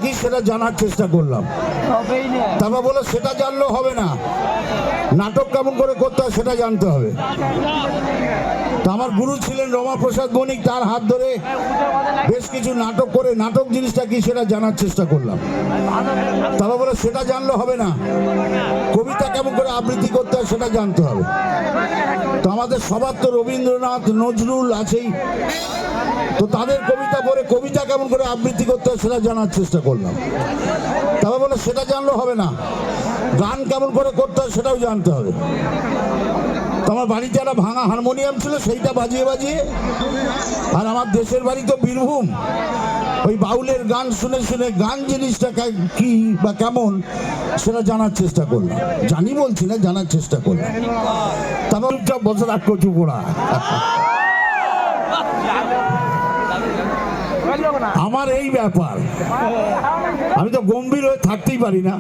কি সেটা জানার চেষ্টা করলাম। তারপর বলে সেটা জানলেও হবে না, নাটক কেমন করে করতে হয় সেটা জানতে হবে। তা আমার গুরু ছিলেন রমাপ্রসাদ বণিক, তার হাত ধরে বেশ কিছু নাটক করে নাটক জিনিসটা কি সেটা জানার চেষ্টা করলাম। তারপর বলে সেটা জানলে হবে না, কবিতা কেমন করে আবৃত্তি করতে হয় সেটা জানতে হবে। তো আমাদের সবার তো রবীন্দ্রনাথ নজরুল আছেই, তো তাদের কবিতা পড়ে কবিতা কেমন করে আবৃত্তি করতে হয় সেটা জানার চেষ্টা করলাম। তারপর বলে সেটা জানলে হবে না, গান কেমন করে করতে হয় সেটাও জানতে হবে। তো আমার বাড়িতে একটা ভাঙা হারমোনিয়াম ছিল, সেইটা বাজিয়ে বাজিয়ে, আর আমার দেশের বাড়ি তো বীরভূম, ওই বাউলের গান শুনে শুনে গান জিনিসটা কি বা কেমন সেটা জানার চেষ্টা করলাম। জানি বলছি না, জানার চেষ্টা করলাম। তারপর বছর এক কচু পোড়া। আমার এই ব্যাপার, আমি তো গম্ভীর হয়ে থাকতেই পারি না,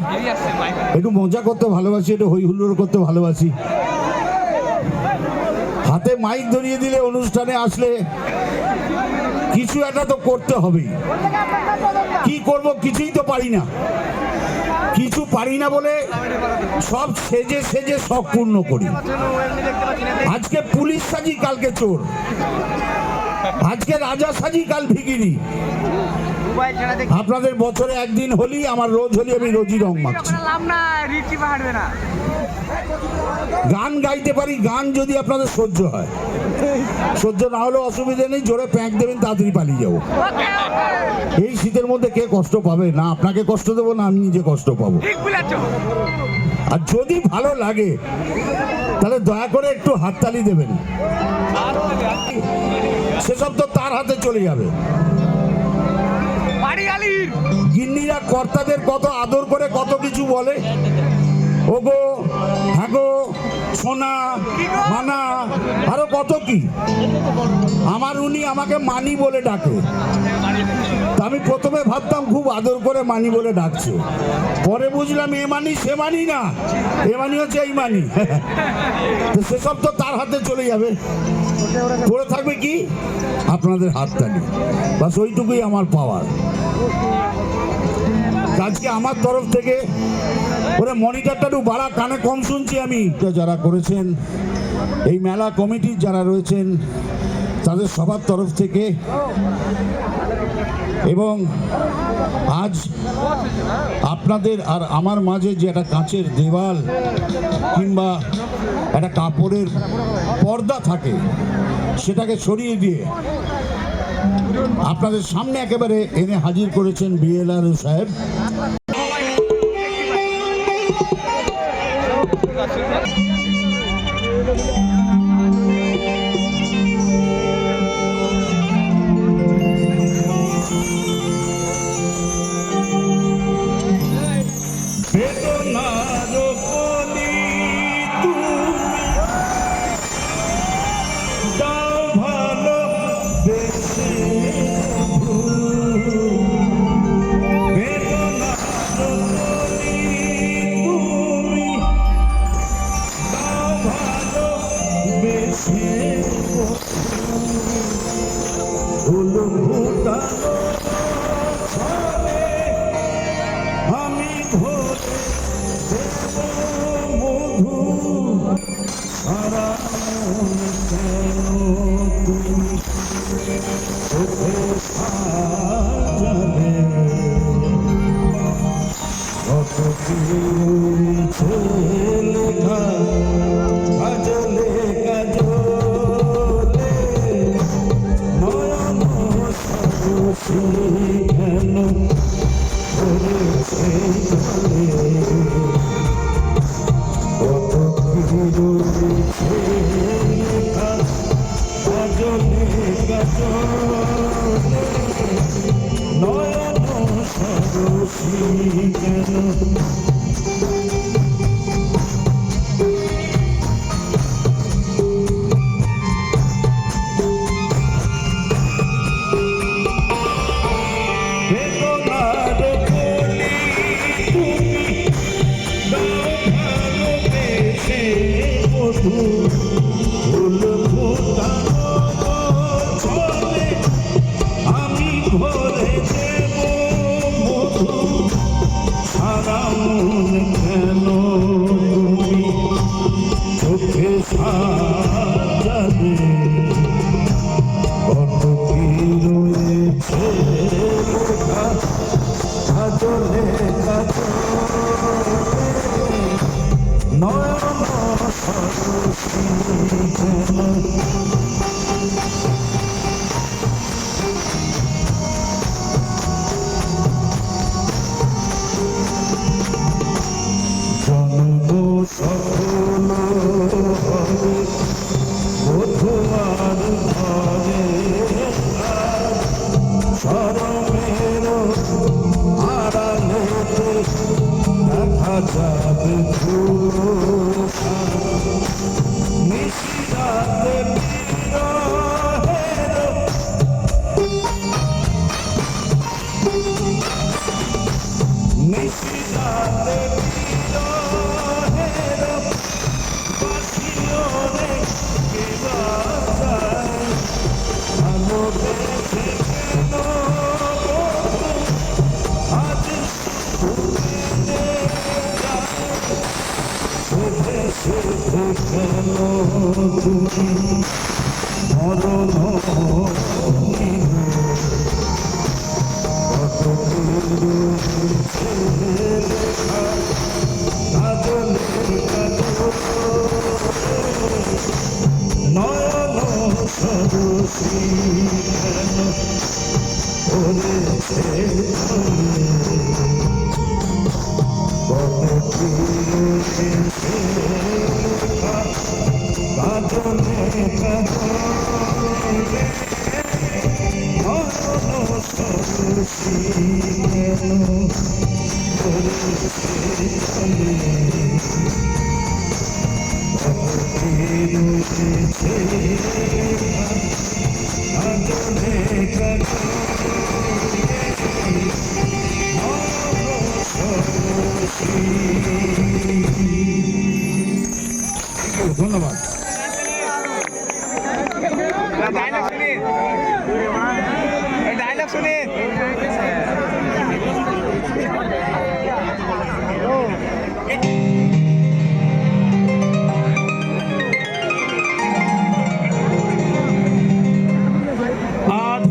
একটু মজা করতে ভালোবাসি, একটু হই হুল্লোড় করতে ভালোবাসি। হাতে মাইক ধরিয়ে দিলে অনুষ্ঠানে আসলে কিছু একটা তো করতে হবেই। কি করব কিছুই তো পারি না, কিছু পারি না বলে সব সেজে সেজে সব পূর্ণ করি। আজকে পুলিশ সাজি কালকে চোর, আজকে রাজা সাজি কাল ভিখিরি। আপনাদের বছরে একদিন হলি, আমার রোজ হলি, আমি রোজই রং মাখছি। গান গাইতে পারি, গান যদি আপনাদের সহ্য হয়, সহ্য না হলেও অসুবিধা নেই, জোরে প্যাঁক দেবেন, তাড়াতাড়ি পালিয়ে যাবো। এই শীতের মধ্যে কে কষ্ট পাবে না, আপনাকে কষ্ট দেবো না আমি নিজে কষ্ট পাবো। আর যদি ভালো লাগে তাহলে দয়া করে একটু হাততালি দেবেন, সেসব তো তার হাতে চলে যাবে। গিন্নিরা কর্তাদের কত আদর করে কত কিছু বলে, ওগো হ্যাগো সোনা মানা আরো কত কি। আমার উনি আমাকে মানি বলে ডাকে, আমি প্রথমে ভাবতাম খুব আদর করে মানি বলে ডাকছে, পরে বুঝলাম এ মানি সে মানি না, এ মানি হচ্ছে এই মানি। সেসব তো তার হাতে চলে যাবে, পড়ে থাকবে কি আপনাদের হাততালি, বাস ওইটুকুই আমার পাওয়ার। আজকে আমার তরফ থেকে ওরে মনিটরটা একটু বাড়া, কানে কম শুনছি আমি। যারা করেছেন, এই মেলা কমিটির যারা রয়েছেন তাদের সবার তরফ থেকে, এবং আজ আপনাদের আর আমার মাঝে যে একটা কাঁচের দেওয়াল কিংবা একটা কাপড়ের পর্দা থাকে, সেটাকে সরিয়ে দিয়ে আপনাদের সামনে একেবারে এনে হাজির করেছেন বিএলআরও সাহেব। ধন্যবাদ। ডায়লগ শুনে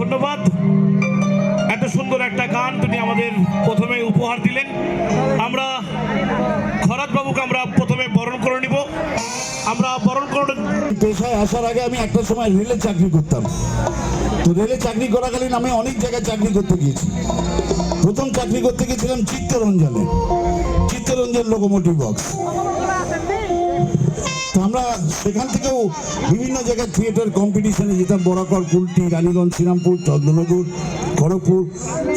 ধন্যবাদ। এত সুন্দর একটা গান তিনি আমাদের প্রথমে উপহার দিলেন। আমরা খরাজ বাবুকে আমরা প্রথমে বরণ করে নিব। আমরা বরণ করে পেশায় আসার আগে আমি একটা সময় রেলে চাকরি করতাম। তো রেলে চাকরি করাকালীন আমি অনেক জায়গায় চাকরি করতে গিয়েছি। প্রথম চাকরি করতে গিয়েছিলাম চিত্তরঞ্জন লোকোমোটিভ বক্স। তো আমরা সেখান থেকেও বিভিন্ন জায়গায় থিয়েটার কম্পিটিশনে যেতাম। বরাকর, কুলটি, রানীগঞ্জ, শ্রীরামপুর, চন্দ্রনগর, খড়গপুর,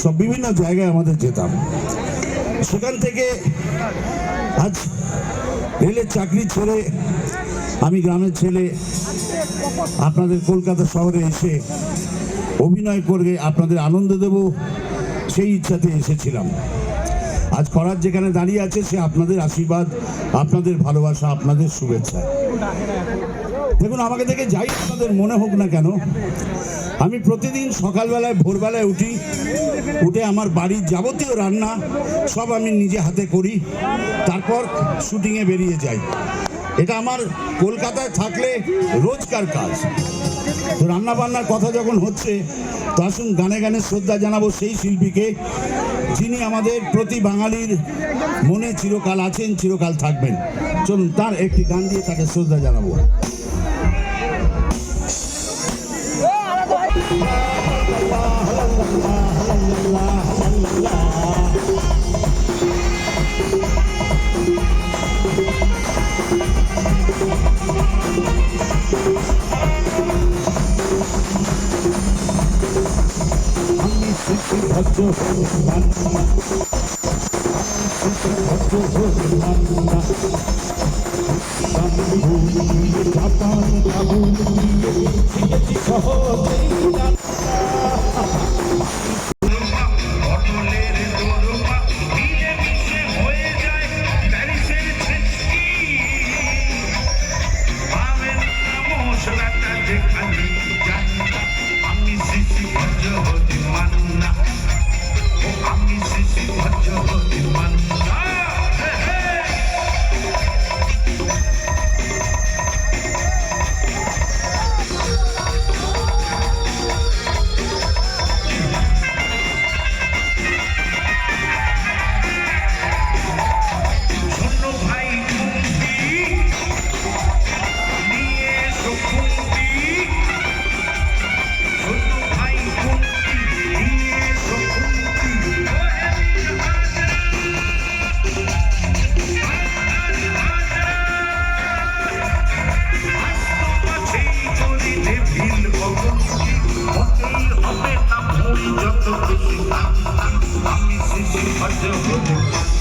সব বিভিন্ন জায়গায় আমাদের যেতাম। সেখান থেকে আজ রেলের চাকরি ছেড়ে আমি গ্রামের ছেলে আপনাদের কলকাতা শহরে এসে অভিনয় করে আপনাদের আনন্দ দেব সেই ইচ্ছাতে এসেছিলাম। আজ খরাজ যেখানে দাঁড়িয়ে আছে সে আপনাদের আশীর্বাদ, আপনাদের ভালোবাসা, আপনাদের শুভেচ্ছা। দেখুন, আমাকে দেখে যাই আপনাদের মনে হোক না কেন, আমি প্রতিদিন সকালবেলায় ভোরবেলায় উঠে আমার বাড়ির যাবতীয় রান্না সব আমি নিজে হাতে করি, তারপর শুটিংয়ে বেরিয়ে যাই। এটা আমার কলকাতায় থাকলে রোজকার কাজ। তো রান্না বান্নার কথা যখন হচ্ছে, তো আসুন গানে গানে শ্রদ্ধা জানাবো সেই শিল্পীকে যিনি আমাদের প্রতি বাঙালির মনে চিরকাল আছেন, চিরকাল থাকবেন। চলুন তার একটি গান দিয়ে তাকে শ্রদ্ধা জানাবো। I'm